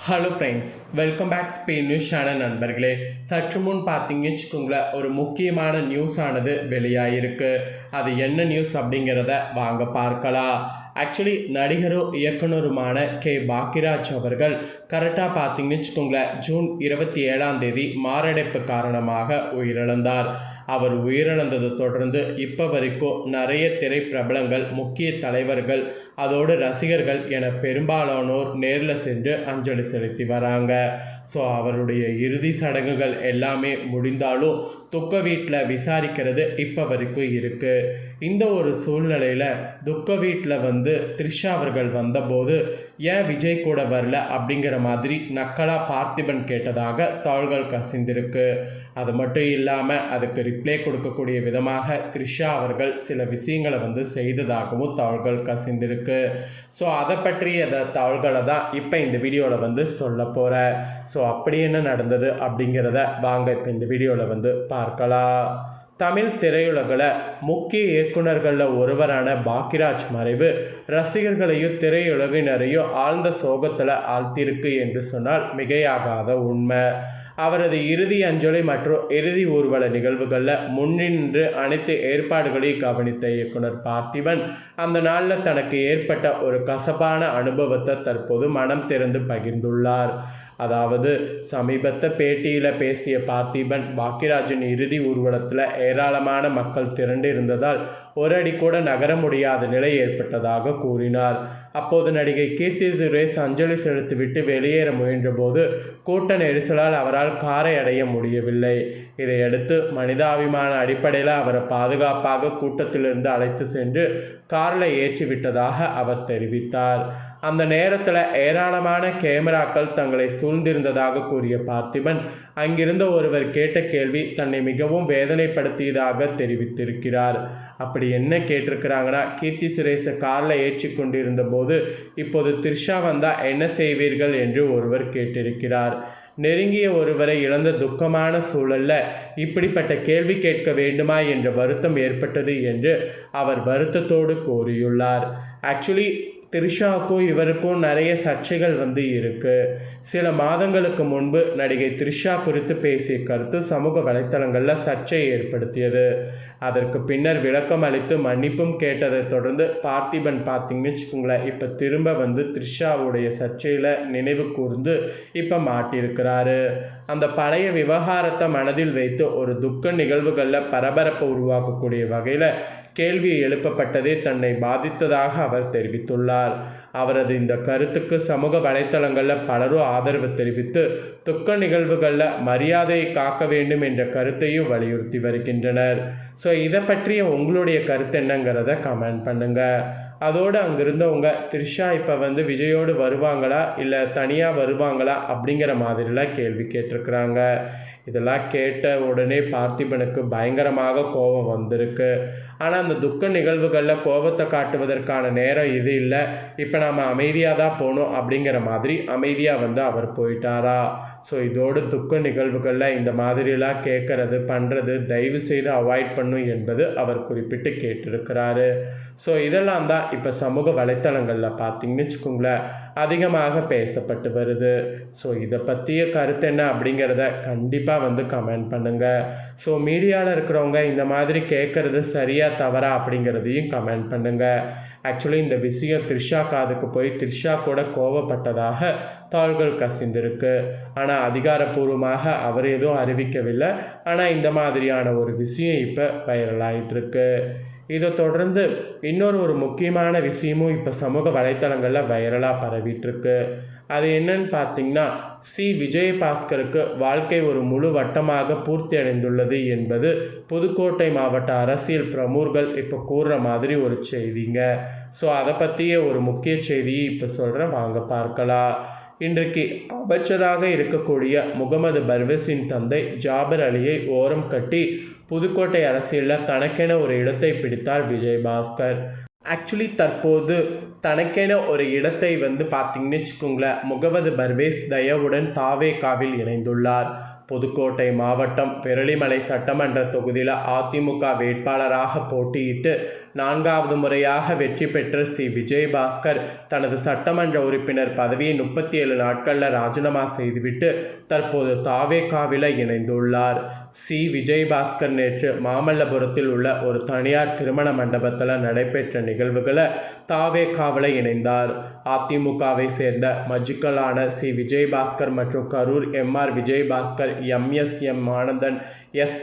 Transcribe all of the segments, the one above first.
Hello friends, welcome back Spain news channel நண்பர்களே. சற்று முன் பார்த்தீங்கன்னு வச்சுக்கோங்களேன், ஒரு முக்கியமான நியூஸ் ஆனது வெளியாகிருக்கு. அது என்ன நியூஸ் அப்படிங்கிறத வாங்க பார்க்கலாம். ஆக்சுவலி நடிகரும் இயக்குனருமான பாக்கியராஜ் அவர்கள் கரெக்டாக பார்த்தீங்கன்னு வச்சுக்கோங்களேன், ஜூன் 27 மாரடைப்பு காரணமாக உயிரிழந்தார். அவர் உயிரிழந்ததை தொடர்ந்து இப்போ வரைக்கும் நிறைய திரைப்பிரபலங்கள், முக்கிய தலைவர்கள், அதோடு ரசிகர்கள் என பெரும்பாலானோர் நேரில் சென்று அஞ்சலி செலுத்தி வராங்க. ஸோ அவருடைய இறுதி சடங்குகள் எல்லாமே முடிந்தாலும் துக்க வீட்டில் விசாரிக்கிறது இப்போ வரைக்கும் இருக்குது. இந்த ஒரு சூழ்நிலையில் துக்க வீட்டில் த்ரிஷா அவர்கள் வந்தபோது ஏன் விஜய் கூட வரல அப்படிங்கிற மாதிரி நக்கலாக பார்த்திபன் கேட்டதாக தகவல்கள் கசிந்திருக்கு. அது மட்டும் இல்லாமல் அதுக்கு ரிப்ளை கொடுக்கக்கூடிய விதமாக த்ரிஷா அவர்கள் சில விஷயங்களை செய்ததாகவும் தகவல்கள் கசிந்திருக்கு. ஸோ அதை பற்றிய தகவல்களை தான் இப்போ இந்த வீடியோவில் சொல்ல போகிறேன். ஸோ அப்படி என்ன நடந்தது அப்படிங்கிறத வாங்க இப்போ இந்த வீடியோவில் பார்க்கலாம். தமிழ் திரையுலகில் முக்கிய இயக்குநர்களில் ஒருவரான பாக்கியராஜ் மறைவு ரசிகர்களையும் திரையுலகினரையும் ஆழ்ந்த சோகத்தில் ஆழ்த்தியிருக்கு என்று சொன்னால் மிகையாகாத உண்மை. அவரது இறுதி அஞ்சலி மற்றும் இறுதி ஊர்வல நிகழ்வுகளில் முன்னின்று அனைத்து ஏற்பாடுகளையும் கவனித்த இயக்குனர் பார்த்திபன் அந்த நாளில் தனக்கு ஏற்பட்ட ஒரு கசப்பான அனுபவத்தை தற்போது மனம் திறந்து பகிர்ந்துள்ளார். அதாவது சமீபத்த பேட்டியில் பேசிய பார்த்திபன், பாக்கியராஜின் இறுதி ஊர்வலத்தில் ஏராளமான மக்கள் திரண்டு இருந்ததால் ஒரு அடி கூட நகர முடியாத நிலை ஏற்பட்டதாக கூறினார். அப்போது நடிகை கீர்த்தி சுரேஷ் அஞ்சலி செலுத்திவிட்டு வெளியேற முயன்றபோது கூட்ட நெரிசலால் அவரால் காரை அடைய முடியவில்லை. இதையடுத்து மனிதாபிமான அடிப்படையில் அவரை பாதுகாப்பாக கூட்டத்திலிருந்து அழைத்து சென்று காரில் ஏற்றிவிட்டதாக அவர் தெரிவித்தார். அந்த நேரத்தில் ஏராளமான கேமராக்கள் தங்களை சூழ்ந்திருந்ததாக கூறிய பார்த்திபன், அங்கிருந்த ஒருவர் கேட்ட கேள்வி தன்னை மிகவும் வேதனைப்படுத்தியதாக தெரிவித்திருக்கிறார். அப்படி என்ன கேட்டிருக்கிறாங்கன்னா, கீர்த்தி சுரேஷை காரில் ஏற்றி கொண்டிருந்த போது இப்போது த்ரிஷா வந்தால் என்ன செய்வீர்கள் என்று ஒருவர் கேட்டிருக்கிறார். நெருங்கிய ஒருவரை இழந்த துக்கமான சூழலில் இப்படிப்பட்ட கேள்வி கேட்க வேண்டுமா என்ற வருத்தம் ஏற்பட்டது என்று அவர் வருத்தத்தோடு கூறியுள்ளார். ஆக்சுவலி த்ரிஷாவுக்கும் இவருக்கும் நிறைய சர்ச்சைகள் இருக்குது. சில மாதங்களுக்கு முன்பு நடிகை த்ரிஷா குறித்து பேசிய கருத்து சமூக வலைத்தளங்களில் சர்ச்சையை ஏற்படுத்தியது. அதற்கு பின்னர் விளக்கம் அளித்து மன்னிப்பும் கேட்டதை தொடர்ந்து பார்த்திபன் பார்த்தீங்கன்னு வச்சுக்கோங்களேன், இப்போ திரும்ப த்ரிஷாவுடைய சர்ச்சையில் நினைவு கூர்ந்து இப்போ மாட்டியிருக்கிறாரு. அந்த பழைய விவகாரத்தை மனதில் வைத்து ஒரு துக்க நிகழ்வுகளில் பரபரப்பை உருவாக்கக்கூடிய வகையில் கேள்வி எழுப்பப்பட்டதே தன்னை பாதித்ததாக அவர் தெரிவித்துள்ளார். அவரது இந்த கருத்துக்கு சமூக வலைத்தளங்களில் பலரும் ஆதரவு தெரிவித்து துக்க நிகழ்வுகளில் மரியாதையை காக்க வேண்டும் என்ற கருத்தையும் வலியுறுத்தி வருகின்றனர். ஸோ இதை பற்றிய உங்களுடைய கருத்து என்னங்கிறத கமெண்ட் பண்ணுங்கள். அதோடு அங்கிருந்தவங்க த்ரிஷா இப்போ விஜயோடு வருவாங்களா இல்லை தனியாக வருவாங்களா அப்படிங்கிற மாதிரிலாம் கேள்வி கேட்டிருக்கிறாங்க. இதெல்லாம் கேட்ட உடனே பார்த்திபனுக்கு பயங்கரமாக கோபம் வந்திருக்கு. ஆனால் அந்த துக்க நிகழ்வுகளில் கோபத்தை காட்டுவதற்கான நேரம் இது இல்லை, இப்போ நாம் அமைதியாக தான் போகணும் அப்படிங்கிற மாதிரி அமைதியாக அவர் போயிட்டாரா. ஸோ இதோடு துக்க நிகழ்வுகளில் இந்த மாதிரிலாம் கேட்குறது பண்ணுறது தயவு செய்து அவாய்ட் பண்ணும் என்பது அவர் குறிப்பிட்டு கேட்டிருக்கிறாரு. ஸோ இதெல்லாம் தான் இப்போ சமூக வலைத்தளங்களில் பார்த்தீங்கன்னு வச்சுக்கோங்களேன் அதிகமாக பேசப்பட்டு வருது. ஸோ இதை பற்றிய கருத்து என்ன அப்படிங்கிறத கண்டிப்பாக கமெண்ட் பண்ணுங்கள். ஸோ மீடியாவில் இருக்கிறவங்க இந்த மாதிரி கேட்குறது சரியா தவறா அப்படிங்கிறதையும் கமெண்ட் பண்ணுங்கள். ஆக்சுவலி இந்த விஷயம் த்ரிஷா காதுக்கு போய் த்ரிஷா கூட கோவப்பட்டதாக தகவல்கள் கசிந்திருக்கு. ஆனால் அதிகாரப்பூர்வமாக அவர் எதுவும் அறிவிக்கவில்லை. ஆனால் இந்த மாதிரியான ஒரு விஷயம் இப்போ வைரலாகிட்டுருக்கு. இதை தொடர்ந்து இன்னொரு முக்கியமான விஷயமும் இப்போ சமூக வலைத்தளங்களில் வைரலாக பரவிட்டுருக்கு. அது என்னன்னு பார்த்தீங்கன்னா, விஜயபாஸ்கருக்கு வாழ்க்கை ஒரு முழு வட்டமாக பூர்த்தி அடைந்துள்ளது என்பது புதுக்கோட்டை மாவட்ட அரசியல் பிரமுகர்கள் இப்போ கூறுற மாதிரி ஒரு செய்திங்க. ஸோ அதை பற்றிய ஒரு முக்கிய செய்தியை இப்போ சொல்கிறேன், வாங்க பார்க்கலாம். இன்றைக்கு அமைச்சராக இருக்கக்கூடிய முகமது பர்வேஸின் தந்தை ஜாபர் அலியை ஓரம் கட்டி புதுக்கோட்டை அரசியலில் தனக்கென ஒரு இடத்தை பிடித்தார் விஜயபாஸ்கர். ஆக்சுவலி தற்போது தனக்கென ஒரு இடத்தை பார்த்தீங்கன்னு வச்சுக்கோங்களேன், முகமது பர்வேஸ் தயவுடன் தாவேகாவில் இணைந்துள்ளார். புதுக்கோட்டை மாவட்டம் பெரளிமலை சட்டமன்ற தொகுதியில் அதிமுக வேட்பாளராக போட்டியிட்டு 4வது முறையாக வெற்றி பெற்ற விஜயபாஸ்கர் தனது சட்டமன்ற உறுப்பினர் பதவியை 37 நாட்களில் ராஜினாமா செய்துவிட்டு தற்போது தாவேகாவில் இணைந்துள்ளார். விஜயபாஸ்கர் நேற்று மாமல்லபுரத்தில் உள்ள ஒரு தனியார் திருமண மண்டபத்தில் நடைபெற்ற நிகழ்வுகளை தாவேகாவில் இணைந்தார். அதிமுகவை சேர்ந்த மஜிக்கலான விஜயபாஸ்கர் மற்றும் கரூர் MR விஜயபாஸ்கர், MS ஆனந்தன்,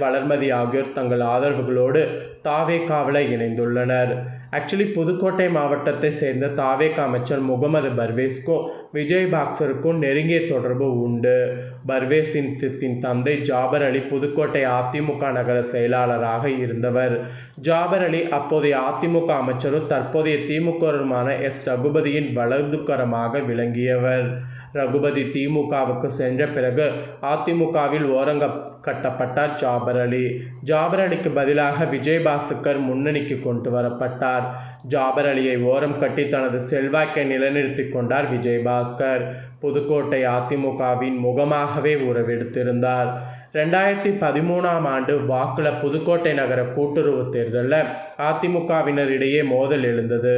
வளர்மதி ஆகியோர் தங்கள் ஆதரவுகளோடு தாவேகாவில் இணைந்துள்ளனர். ஆக்சுவலி புதுக்கோட்டை மாவட்டத்தை சேர்ந்த தாவேகா அமைச்சர் முகமது பர்வேஸ்க்கும் விஜயபாஸ்கருக்கும் நெருங்கிய தொடர்பு உண்டு. பர்வேஸின் தந்தை ஜாபர் அலி புதுக்கோட்டை அதிமுக நகர செயலாளராக இருந்தவர். ஜாபர் அலி அப்போதைய அதிமுக அமைச்சரும் தற்போதைய திமுகருமான ரகுபதியின் வலதுகரமாக விளங்கியவர். ரகுபதி திமுகவுக்கு சென்ற பிறகு அதிமுகவில் ஓரங்கட்டப்பட்டார் ஜாபர் அலி. ஜாபர் அலிக்கு பதிலாக விஜயபாஸ்கர் முன்னணிக்கு கொண்டு வரப்பட்டார். ஜாபர் அலியை ஓரம் கட்டி தனது செல்வாக்கை நிலைநிறுத்தி கொண்டார் விஜயபாஸ்கர். புதுக்கோட்டை அதிமுகவின் முகமாகவே உருவெடுத்திருந்தார். 2013ஆம் ஆண்டு வாக்கில் புதுக்கோட்டை நகர கூட்டுறவு தேர்தலில் அதிமுகவினரிடையே மோதல் எழுந்தது.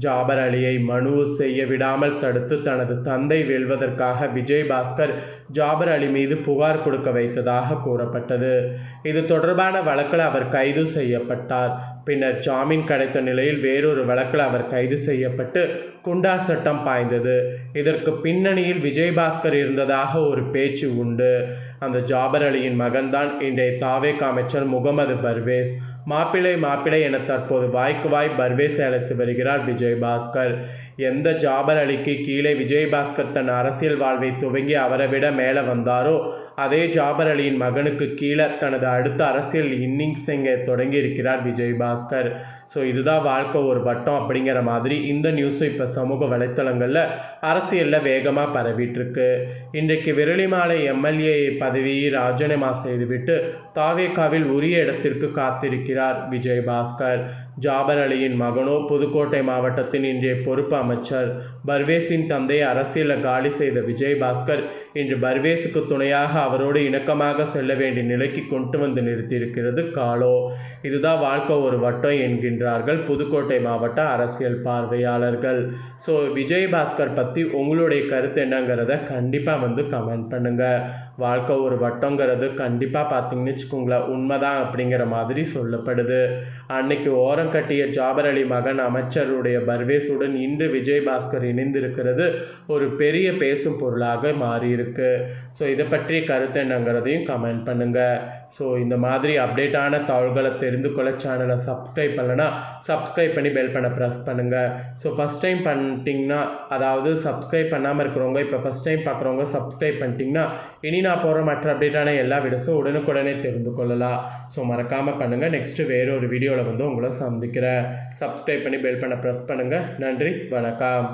ஜாபர் அலியை மனு செய்ய விடாமல் தடுத்து தனது தந்தை வெல்வதற்காக விஜயபாஸ்கர் ஜாபர் அலி மீது புகார் கொடுக்க வைத்ததாக கூறப்பட்டது. இது தொடர்பான வழக்கில் அவர் கைது செய்யப்பட்டார். பின்னர் ஜாமீன் கிடைத்த நிலையில் வேறொரு வழக்கில் அவர் கைது செய்யப்பட்டு குண்டார் சட்டம் பாய்ந்தது. இதற்கு பின்னணியில் விஜயபாஸ்கர் இருந்ததாக ஒரு பேச்சு உண்டு. அந்த ஜாபர் அலியின் மகன்தான் இன்றைய தாவேகா அமைச்சர் முகமது பர்வேஸ். மாப்பிள்ளை என தற்போது வாய்க்கு வாய் பர்வேஸை அழைத்து வருகிறார் விஜயபாஸ்கர். எந்த ஜாபர் அலிக்கு கீழே விஜயபாஸ்கர் தன் அரசியல் வாழ்வை துவங்கி அவரை விட மேலே வந்தாரோ அதே ஜாபர் அலியின் மகனுக்கு கீழே தனது அடுத்த அரசியல் இன்னிங்ஸ் இங்கே தொடங்கி இருக்கிறார் விஜயபாஸ்கர். ஸோ இதுதான் வாழ்க்கை ஒரு வட்டம் அப்படிங்கிற மாதிரி இந்த நியூஸும் இப்போ சமூக வலைத்தளங்களில் அரசியலில் வேகமாக பரவிட்டுருக்கு. இன்றைக்கு விரலிமாலை MLA பதவியை ராஜினாமா செய்துவிட்டு தாவேகாவில் உரிய இடத்திற்கு காத்திருக்கிறார் விஜயபாஸ்கர். ஜாபர் அலியின் மகனோ புதுக்கோட்டை மாவட்டத்தின் இன்றைய பொறுப்பு அமைச்சர். பர்வேஸின் தந்தையை அரசியலில் காலி செய்த விஜயபாஸ்கர் இன்று பர்வேஸுக்கு துணையாக அவரோடு இணக்கமாக செல்ல வேண்டிய நிலைக்கு கொண்டு வந்து நிறுத்தியிருக்கிறது காலோ. இதுதான் வாழ்க்கை ஒரு வட்டம் என்கின்றார்கள் புதுக்கோட்டை மாவட்ட அரசியல் பார்வையாளர்கள். ஸோ விஜயபாஸ்கர் பற்றி உங்களுடைய கருத்து என்னங்கிறத கண்டிப்பாக கமெண்ட் பண்ணுங்கள். வாழ்க்கை ஒரு வட்டங்கிறது கண்டிப்பாக பார்த்தீங்கன்னு வச்சுக்கோங்களேன் உண்மைதான் அப்படிங்கிற மாதிரி சொல்லப்படுது. அன்னைக்கு ஓரம் கட்டிய ஜாபர் அலி மகன் அமைச்சருடைய பர்வேஸுடன் இன்று விஜயபாஸ்கர் இணைந்திருக்கிறது ஒரு பெரிய பேசும் பொருளாக மாறியிருக்கு. ஸோ இதை பற்றி கருத்து என்னங்கிறதையும் கமெண்ட் பண்ணுங்கள். ஸோ இந்த மாதிரி அப்டேட்டான தகவல்களை தெரிந்து கொள்ள சேனலை சப்ஸ்கிரைப் பண்ணலைன்னா சப்ஸ்கிரைப் பண்ணி பெல் பண்ண ப்ரெஸ் பண்ணுங்கள். ஸோ ஃபஸ்ட் டைம் பண்ணிட்டீங்கன்னா, அதாவது சப்ஸ்கிரைப் பண்ணாமல் இருக்கிறவங்க இப்போ ஃபஸ்ட் டைம் பார்க்குறவங்க சப்ஸ்கிரைப் பண்ணிட்டீங்கன்னா இனி நான் போகிற மற்ற அப்டேட்டான எல்லா வீடியோஸும் உடனுக்குடனே தெரிந்து கொள்ளலாம். ஸோ மறக்காமல் பண்ணுங்கள். நெக்ஸ்ட்டு வேறு ஒரு வீடியோவில் உங்களை சந்திக்கிறேன். சப்ஸ்கிரைப் பண்ணி பெல் பண்ண ப்ரெஸ் பண்ணுங்கள். நன்றி, வணக்கம்.